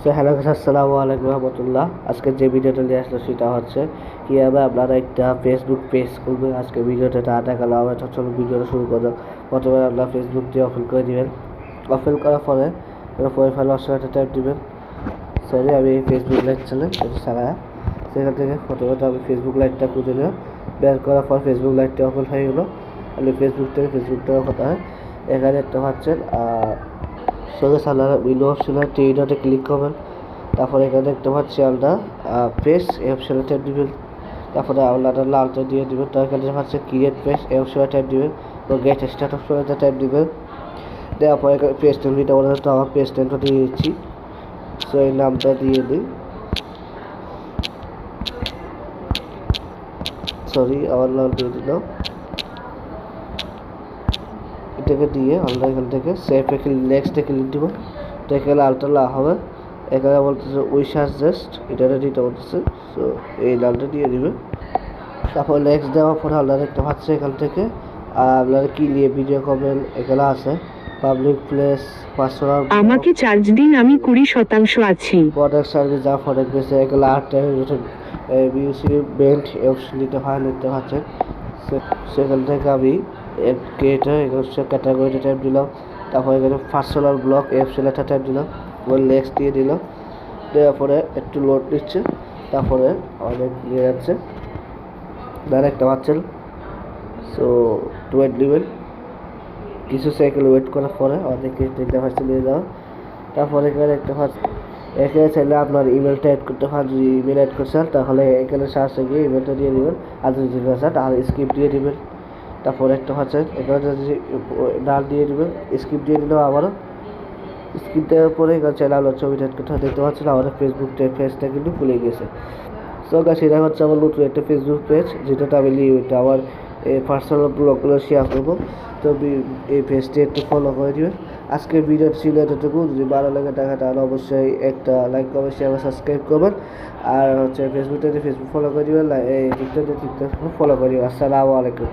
So hello guys, আসসালামু আলাইকুম রহমতুল্লাহ। আজকে যে ভিডিওটা নিয়ে আসলো সেটা হচ্ছে কীভাবে আপনারা একটা ফেসবুক পেজ খুলবেন। আজকে ভিডিওটা দেখালো আমরা চলো ভিডিওটা শুরু করবো। প্রথমে আপনারা ফেসবুক দিয়ে ওপেন করে দিবেন। ওপেন করার পরে প্রোফাইল অপশনটা ট্যাপ দিবেন। সরি, আমি ফেসবুক লাইভ চ্যানেল এটা ছাড়া সেখান থেকে প্রথমে আমি ফেসবুক লাইভটা খুঁজে নিলাম। বের করার পর ফেসবুক লাইভটা ওপেন হয়ে গেলো। আমি ফেসবুকটাও কথা হয় এখানে একটা হচ্ছেন সঙ্গে সালার উইন্ডো অপশনে থ্রি ডটে ক্লিক করবেন। তারপরে এখানে দেখতে পাচ্ছি আমরা পেজ এই অপশনে ট্যাপ দিবেন। তারপরে আপনারা লালটা দিয়ে দিবেন। তো এখানে হচ্ছে ক্রিয়েট পেজ এই অপশনে ট্যাপ দিবেন এবং গেট স্টার্ট অপশনে ট্যাপ দিবেন। দেওয়ার পরে এখানে পেজ নেম দিতে বলে, তো আমার পেজ নেমটা দিয়ে দিচ্ছি। সো এই নামটা দিয়ে দিই, সরি আমার নাম দিয়ে দিলাম। এটাকে দিয়ে আমরা এখান থেকে সেভ নেক্সটে ক্লিক দিব। তো এখানে আলটা লা হবে, এখানে বলতেছে উই সাজেস্ট এটা দিতে বলতেছে। সো এই লালটা দিয়ে দিবে। তারপর নেক্সট দেওয়ার পরে আপনারা দেখতে পাচ্ছি এখান থেকে আপনারা কি নিয়ে ভিডিও করবেন এখানে আছে পাবলিক প্লেস, পার্সোনাল, আমাকে চার্জ দিন, আমি 20% আছি। প্রোডাক্ট সার্ভিস যা প্রোডাক্ট বেসে এগুলো আর্ট বিউসি বেল্ট অপশন নিতে পারছেন। সেখান থেকে আমি ক্রিয়েটার ক্যাটাগরিটা টাইপ দিলাম। তারপর এখানে পার্সোনাল ব্লগ এই অপশনটা টাইপ দিলাম, নেক্সট দিয়ে দিলাম। দেওয়ার পরে একটু লোড নিচ্ছে, তারপরে অনেক নিয়ে যাচ্ছে দেখতে পাচ্ছেন। সো ওয়েট নেবেন, কিছু সাইকেল ওয়েট করার পরে অনেকে দেখতে নিয়ে যাওয়া। তারপরে এখানে একটা এখানে চাইলে আপনার ইমেলটা অ্যাড করতে পারেন। যদি ইমেল অ্যাড করছেন তাহলে এখানে সার্চে গিয়ে ইমেলটা দিয়ে দেবেন, আর যদি চান তাহলে স্ক্রিপ্ট দিয়ে দেবেন। তারপরে একটা হচ্ছে এখানে যদি ডাল দিয়ে দেবেন, স্ক্রিপ্ট দিয়ে দিলেও আবারও স্ক্রিপ্ট দেওয়ার পরে এখানে চাইলে আপনার ছবিটা অ্যাড করতে দেখতে পাচ্ছেন আমাদের ফেসবুক পেজটা কিন্তু খুলে গেছে। সো গাইস, এটা হচ্ছে আমার নতুন একটা ফেসবুক পেজ, যেটা আমি এটা আমার পার্সোনাল ব্লগগুলো শেয়ার করবো। তো এই পেজটি একটু ফলো করে দিবেন। আজকে ভিডিও ছিল এতটুকু। যদি ভালো লাগে দেখা তাহলে অবশ্যই একটা লাইক করবেন, শেয়ার সাবস্ক্রাইব করবেন। আর হচ্ছে ফেসবুক ফলো করে দিবেন, এই টিকটক ফলো করে দিবেন। আসসালামু আলাইকুম।